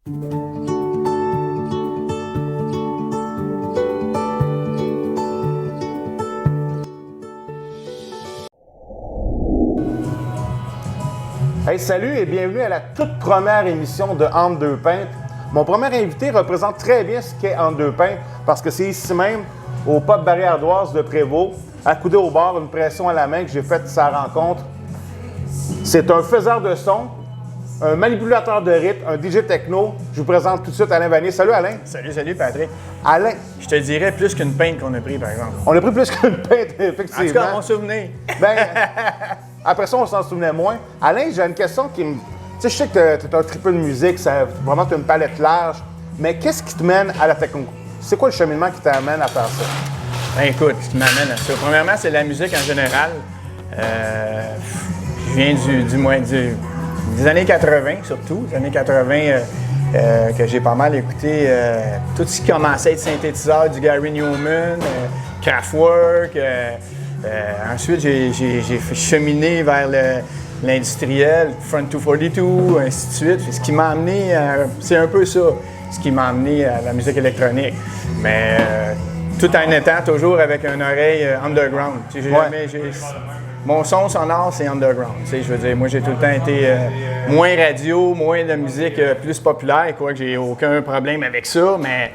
Hey, salut et bienvenue à la toute première émission de Entre deux pintes. Mon premier invité représente très bien ce qu'est Entre deux pintes parce que c'est ici même, au pub Barrière Ardoise de Prévost, accoudé au bar, une pression à la main que j'ai faite sa rencontre. C'est un faiseur de son, un manipulateur de rythme, un DJ techno. Je vous présente tout de suite Alain Vanier. Salut Alain. Salut Patrick. Alain. Je te dirais plus qu'une pinte qu'on a pris, par exemple. On a pris plus qu'une pinte, effectivement. En tout cas, mon souvenir. Ben, après ça, on s'en souvenait moins. Alain, j'ai une question qui me... Tu sais, je sais que tu es un triple de musique, vraiment, tu as une palette large, mais qu'est-ce qui te mène à la techno? C'est quoi le cheminement qui t'amène à faire ça? Ben écoute, ce qui m'amène à ça. Premièrement, c'est la musique en général. Je viens des années 80, surtout. Les années 80, que j'ai pas mal écouté tout ce qui commençait à être synthétiseur, du Gary Newman, Kraftwerk. Ensuite, j'ai cheminé vers l'industriel, Front 242, ainsi de suite. Ce qui m'a amené, c'est un peu ça, ce qui m'a amené à la musique électronique. Mais tout en étant toujours avec une oreille underground. Mon son sonore, c'est underground. Je veux dire, moi, j'ai tout le temps été moins radio, moins de musique plus populaire, quoique j'ai aucun problème avec ça, mais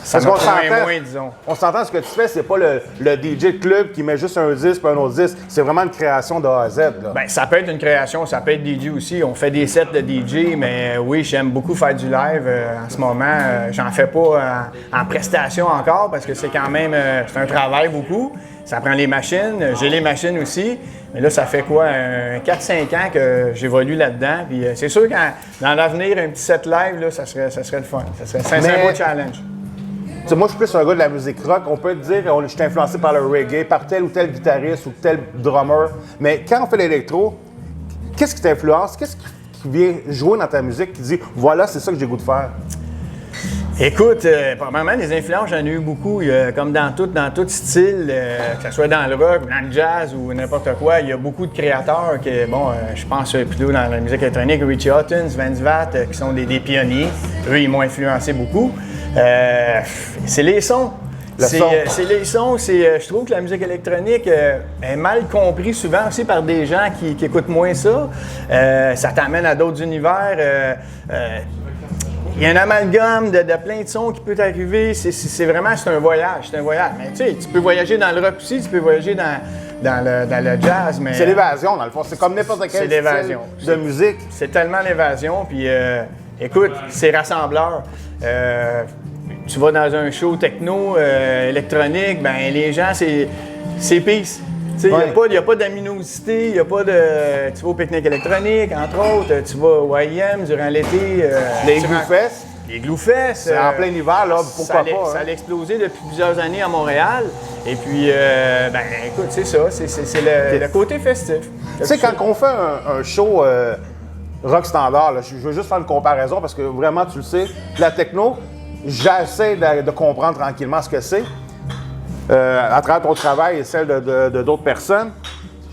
ça m'a moins, disons. On s'entend, ce que tu fais, c'est pas le DJ de club qui met juste un disque puis un autre disque. C'est vraiment une création de A à Z. Là. Bien, ça peut être une création, ça peut être DJ aussi. On fait des sets de DJ, mais oui, j'aime beaucoup faire du live. En ce moment, j'en fais pas en prestation encore parce que c'est quand même c'est un travail beaucoup. Ça prend les machines. J'ai les machines aussi. Mais là, ça fait quoi? 4-5 ans que j'évolue là-dedans. Puis c'est sûr que dans l'avenir, un petit set live, là, ça serait le fun. C'est un beau challenge. Tu sais, moi, je suis plus un gars de la musique rock. On peut te dire que je suis influencé par le reggae, par tel ou tel guitariste ou tel drummer. Mais quand on fait l'électro, qu'est-ce qui t'influence? Qu'est-ce qui vient jouer dans ta musique qui dit « Voilà, c'est ça que j'ai goût de faire ». Écoute, probablement, les influences, j'en ai eu beaucoup. Comme dans tout style, que ce soit dans le rock, dans le jazz ou n'importe quoi, il y a beaucoup de créateurs que, je pense plutôt dans la musique électronique, Richie Hawtin, Sven Zvat, qui sont des pionniers. Eux, ils m'ont influencé beaucoup. C'est les sons. C'est les sons. Je trouve que la musique électronique est mal comprise souvent aussi par des gens qui écoutent moins ça. Ça t'amène à d'autres univers. Il y a un amalgame de plein de sons qui peut arriver. C'est vraiment un voyage. Mais tu sais, tu peux voyager dans le rock aussi, tu peux voyager dans le jazz. Mais c'est l'évasion, dans le fond. C'est comme n'importe quel style de musique. C'est tellement l'évasion. Puis écoute, c'est rassembleur. Tu vas dans un show techno, électronique, ben les gens, c'est peace. Il n'y a pas d'aminosité, il n'y a pas de... Tu vas au pique-nique électronique, entre autres, tu vas au IM durant l'été. Les Gloufest. Les Gloufest. C'est en plein hiver, là, pourquoi pas. Ça a explosé depuis plusieurs années à Montréal. Et puis, écoute, c'est ça, c'est le côté festif. Tu sais, quand on fait un show rock standard, là, je veux juste faire une comparaison parce que vraiment, tu le sais, la techno, j'essaie de comprendre tranquillement ce que c'est. À travers ton travail et celle de d'autres personnes.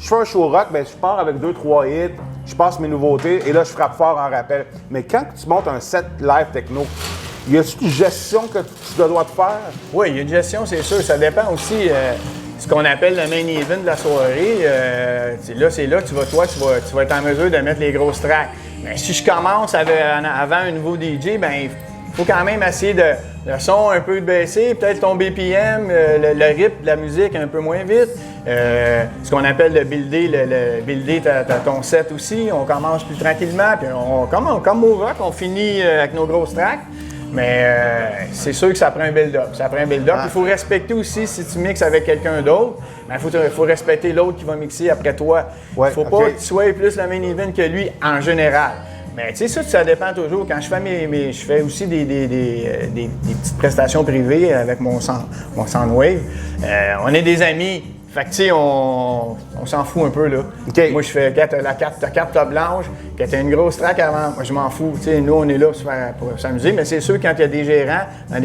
Je fais un show rock, ben, je pars avec 2-3 hits, je passe mes nouveautés et là, je frappe fort en rappel. Mais quand tu montes un set live techno, y a-t-il une gestion que tu dois te faire? Oui, il y a une gestion, c'est sûr. Ça dépend aussi ce qu'on appelle le main event de la soirée. C'est là que tu vas être en mesure de mettre les grosses tracks. Mais si je commence avant un nouveau DJ, ben il faut quand même essayer le son un peu baisser, peut-être ton BPM, le rythme de la musique un peu moins vite. Ce qu'on appelle le builder ton set aussi. On commence plus tranquillement, puis comme au rock, on finit avec nos grosses tracks. Mais c'est sûr que ça prend un build-up. Il faut respecter aussi, si tu mixes avec quelqu'un d'autre, il faut respecter l'autre qui va mixer après toi. Il ne faut pas que tu sois plus la main event que lui en général. Mais tu sais, ça dépend toujours. Quand je fais je fais aussi des petites prestations privées avec mon Soundwave. On est des amis. Fait que tu sais, on s'en fout un peu là. Okay. Moi, je fais ta carte blanche, que tu as une grosse track avant. Moi, je m'en fous. Tu sais, nous, on est là pour s'amuser. Mais c'est sûr, quand il y a des gérants dans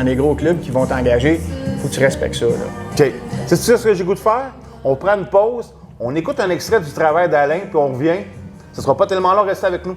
des gros clubs qui vont t'engager, il faut que tu respectes ça. Là. OK. C'est ce que j'ai goût de faire? On prend une pause, on écoute un extrait du travail d'Alain, puis on revient. Ce sera pas tellement long, restez avec nous.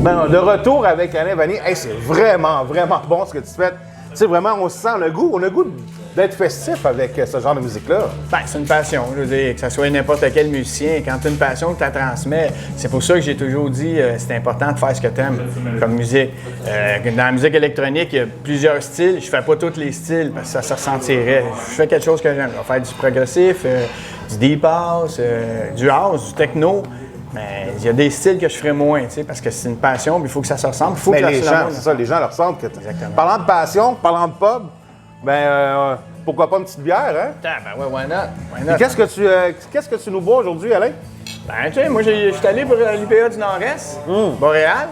Ben, de retour avec Alain Vanier, hey, c'est vraiment, vraiment bon ce que tu fais. Tu sais, vraiment, on se sent le goût, on a le goût d'être festif avec ce genre de musique-là. Ben, c'est une passion. Je veux dire, que ce soit n'importe quel musicien, quand tu as une passion que tu la transmets, c'est pour ça que j'ai toujours dit c'est important de faire ce que tu aimes comme musique. Dans la musique électronique, il y a plusieurs styles. Je fais pas tous les styles parce que ça se ressentirait. Je fais quelque chose que j'aime. Je vais faire du progressif, du deep house, du house, du techno. Mais il y a des styles que je ferais moins, tu sais, parce que c'est une passion, puis il faut que ça se ressemble. Mais les gens, c'est ça, les gens le ressentent. Parlant de passion, parlant de pub, ben pourquoi pas une petite bière, hein? Ben ouais, why not? Qu'est-ce que tu nous bois aujourd'hui, Alain? Ben, tu sais, moi, je suis allé pour l'IPA du Nord-Est, Boréal,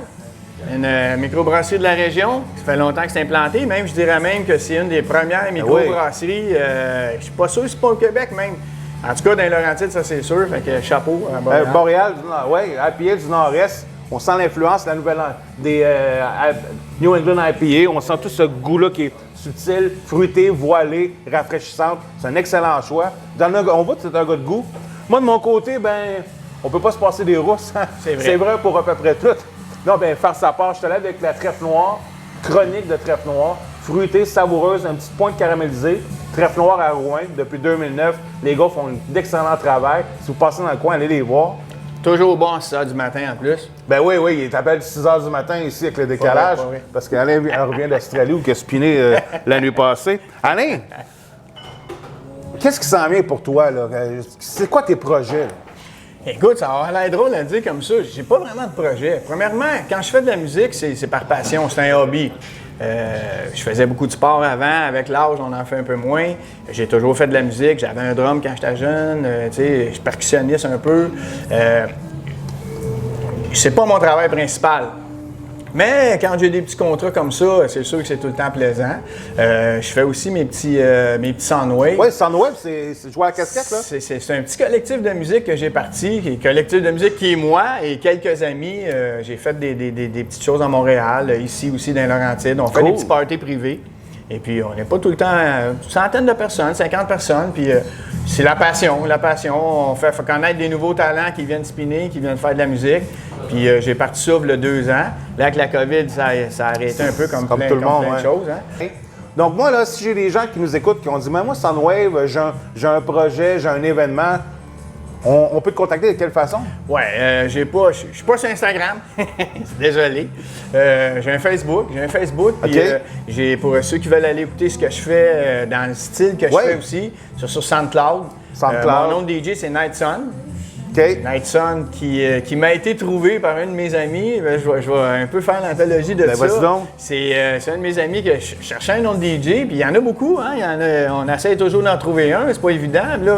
une microbrasserie de la région. Ça fait longtemps que c'est implanté. Même, je dirais même que c'est une des premières microbrasseries. Je suis pas sûr que c'est pas au Québec, même. En tout cas, dans les Laurentides, ça, c'est sûr. Fait que chapeau à Boréal. Boréal, oui, IPA du Nord-Est. On sent l'influence de la nouvelle des New England IPA. On sent tout ce goût-là qui est subtil, fruité, voilé, rafraîchissant. C'est un excellent choix. On voit que c'est un gars de goût. Moi, de mon côté, ben, on peut pas se passer des rousses. C'est vrai pour à peu près tout. Non, ben, faire sa part, je te lève avec la trèfle noire, chronique de trèfle noire, fruitée, savoureuse, un petit point de caramélisé. Trèfle noire à Rouen, depuis 2009. Les gars font d'excellent travail. Si vous passez dans le coin, allez les voir. Toujours bon à 6 h du matin en plus. Ben oui, il t'appelle 6 h du matin ici avec le décalage. Parce qu'Alain revient d'Australie ou qu'il a spiné la nuit passée. Alain, qu'est-ce qui s'en vient pour toi, là? C'est quoi tes projets, là? Écoute, ça va avoir l'air drôle à dire comme ça. J'ai pas vraiment de projet. Premièrement, quand je fais de la musique, c'est par passion, c'est un hobby. Je faisais beaucoup de sport avant. Avec l'âge, on en fait un peu moins. J'ai toujours fait de la musique. J'avais un drum quand j'étais jeune. Tu sais, je suis percussionniste un peu. C'est pas mon travail principal. Mais quand j'ai des petits contrats comme ça, c'est sûr que c'est tout le temps plaisant. Je fais aussi mes petits Soundwave. Oui, Soundwave, c'est jouer à la casquette, là? C'est un petit collectif de musique que j'ai parti, un collectif de musique qui est moi et quelques amis. J'ai fait des petites choses à Montréal, ici aussi dans les Laurentides. On fait des petits parties privés. Et puis, on n'est pas tout le temps une centaine de personnes, 50 personnes. Puis, c'est la passion. On fait connaître des nouveaux talents qui viennent spinner, qui viennent faire de la musique. Puis, j'ai parti ça il y a 2 ans. Là, avec la COVID, ça a arrêté un peu comme tout le monde, plein de choses. Hein? Donc, moi, là, si j'ai des gens qui nous écoutent qui ont dit, mais moi, Soundwave, j'ai un projet, j'ai un événement. On peut te contacter de quelle façon? Ouais, je suis pas sur Instagram. Désolé. J'ai un Facebook. Puis pour ceux qui veulent aller écouter ce que je fais dans le style que je fais aussi, sur SoundCloud. Mon nom de DJ, c'est Night Sun. Night Sun qui m'a été trouvé par un de mes amis. Je vais un peu faire l'anthologie de ça. C'est un de mes amis que je cherchais un nom de DJ, puis il y en a beaucoup. Hein? On essaie toujours d'en trouver un, c'est pas évident. Puis là,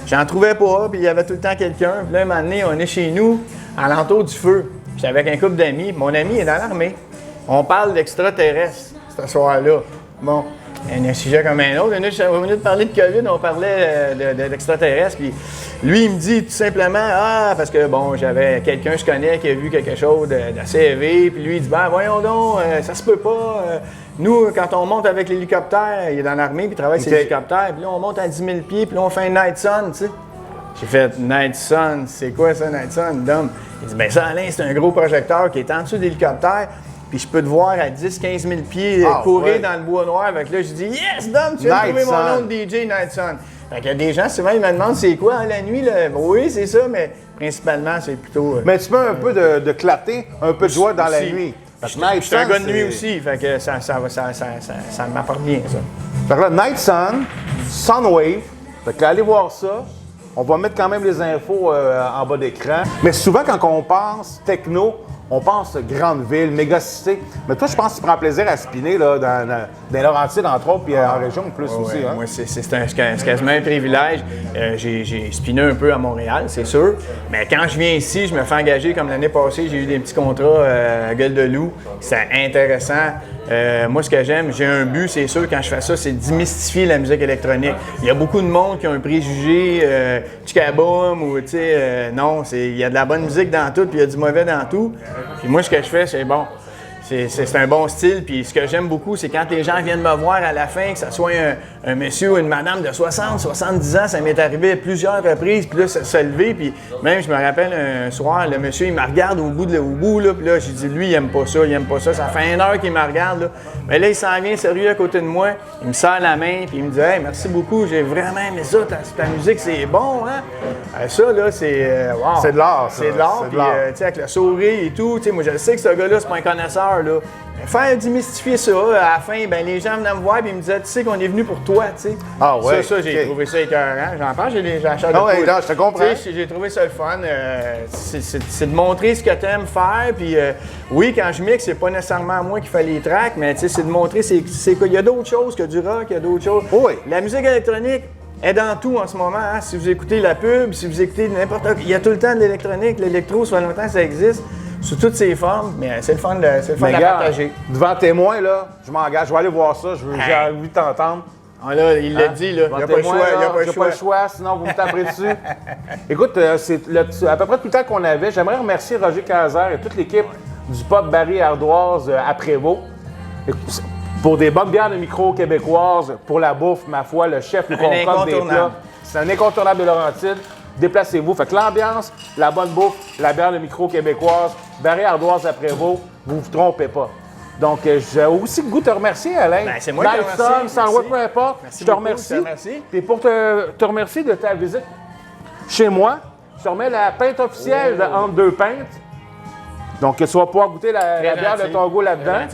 j'en trouvais pas, puis il y avait tout le temps quelqu'un. Puis là, un moment donné, on est chez nous, à l'entour du feu. J'étais avec un couple d'amis. Mon ami est dans l'armée. On parle d'extraterrestres ce soir-là. Bon. Un sujet comme un autre. Au minute de parler de COVID, on parlait d'extraterrestres. Puis lui, il me dit tout simplement parce que bon, j'avais quelqu'un que je connais qui a vu quelque chose d'assez élevé. Puis lui, il dit voyons donc, ça se peut pas. Nous, quand on monte avec l'hélicoptère, il est dans l'armée, puis il travaille sur l'hélicoptère. Puis là, on monte à 10 000 pieds, puis là, on fait un Night Sun, tu sais. J'ai fait Night Sun, c'est quoi ça, Night Sun, Dom? Il dit ça, Alain, c'est un gros projecteur qui est en dessous de l'hélicoptère. Puis je peux te voir à 10-15 000 pieds courir dans le bois noir. Fait que là, je dis yes, Dom, tu viens de trouver mon nom de DJ Night Sun. Fait qu'il y a des gens, souvent, ils me demandent c'est quoi la nuit. Là? Oui, c'est ça, mais principalement, c'est plutôt. Mais tu peux un peu de clarté, un peu de joie dans la nuit. Je suis un gars de nuit aussi, fait que ça m'apporte bien, ça. Fait que là, Night Sun, Soundwave, fait que allez voir ça. On va mettre quand même les infos en bas d'écran. Mais souvent, quand on pense techno, on pense grande ville, mégacité. Mais toi, je pense que tu prends plaisir à spinner là, dans les Laurentides, entre autres, puis en région plus aussi. Hein? Moi, c'est quasiment un privilège. J'ai spiné un peu à Montréal, c'est sûr. Mais quand je viens ici, je me fais engager. Comme l'année passée, j'ai eu des petits contrats à Gueule de Loup. C'est intéressant. Moi, ce que j'aime, j'ai un but, c'est sûr, quand je fais ça, c'est de démystifier la musique électronique. Il y a beaucoup de monde qui ont un préjugé tchikaboum ou, tu sais, non, il y a de la bonne musique dans tout, puis il y a du mauvais dans tout. Puis moi, ce que je fais, c'est bon. C'est un bon style. Puis ce que j'aime beaucoup, c'est quand les gens viennent me voir à la fin, que ce soit un monsieur ou une madame de 60, 70 ans, ça m'est arrivé à plusieurs reprises. Puis là, se lever. Puis même, je me rappelle un soir, le monsieur, il me regarde au bout, là. Puis là, j'ai dit, lui, il aime pas ça, il aime pas ça. Ça fait 1 heure qu'il me regarde, là. Mais là, il s'en vient sérieux à côté de moi. Il me serre la main, puis il me dit, hey, merci beaucoup, j'ai vraiment aimé ça. Ta musique, c'est bon, hein? Ça, là, c'est. Wow. C'est de l'art, ça. C'est de l'art. Puis, tu sais, avec le sourire et tout. Tu sais, moi, je sais que ce gars-là, c'est pas un connaisseur, là. Faire démystifier ça, à la fin, ben, les gens venaient me voir et ils me disaient, tu sais qu'on est venu pour toi, tu sais. Ah ouais. Ça, j'ai trouvé ça écœurant. J'en parle, j'ai les achats de Ah ouais, poudre. non, je te comprends. Tu sais, j'ai trouvé ça le fun. C'est de montrer ce que tu aimes faire. Puis oui, quand je mixe, c'est pas nécessairement moi qui fais les tracks, mais tu sais, c'est de montrer il y a d'autres choses que du rock, il y a d'autres choses. Oui. La musique électronique est dans tout en ce moment. Hein. Si vous écoutez la pub, si vous écoutez n'importe quoi, il y a tout le temps de l'électronique. L'électro, ça fait longtemps que ça existe. Sous toutes ses formes, mais c'est le fun de la partager. Devant témoin, là, je m'engage, je vais aller voir ça, j'ai envie de t'entendre. Ah là, il l'a dit, là, il n'y a pas le choix. Il pas le choix, sinon vous me taperez dessus. Écoute, c'est à peu près tout le temps qu'on avait. J'aimerais remercier Roger Cazer et toute l'équipe du pub Barry Ardoise à Prévost. Pour des bonnes bières de micro québécoises, pour la bouffe, ma foi, le chef nous concocte des plats. C'est un incontournable de Laurentides. Déplacez-vous. Fait que l'ambiance, la bonne bouffe, la bière de micro québécoise, Barry Ardoise à Prévost, vous vous trompez pas. Donc, j'ai aussi le goût de te remercier, Alain. Ben, c'est moi qui te remercie. Sans peu importe. Merci je te beaucoup, remercie. Merci. Et pour te remercier de ta visite chez moi, je te remets la pinte officielle de Entre deux pintes. Donc, tu vas pouvoir goûter la bière de ton goût là-dedans.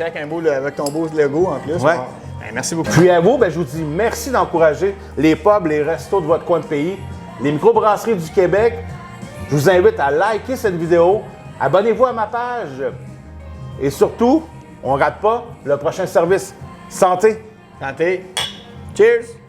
Avec ton beau logo en plus. Ouais. Ben, merci beaucoup. Puis à vous, ben, je vous dis merci d'encourager les pubs, les restos de votre coin de pays, les microbrasseries du Québec. Je vous invite à liker cette vidéo, abonnez-vous à ma page et surtout, on ne rate pas le prochain service. Santé! Santé! Cheers!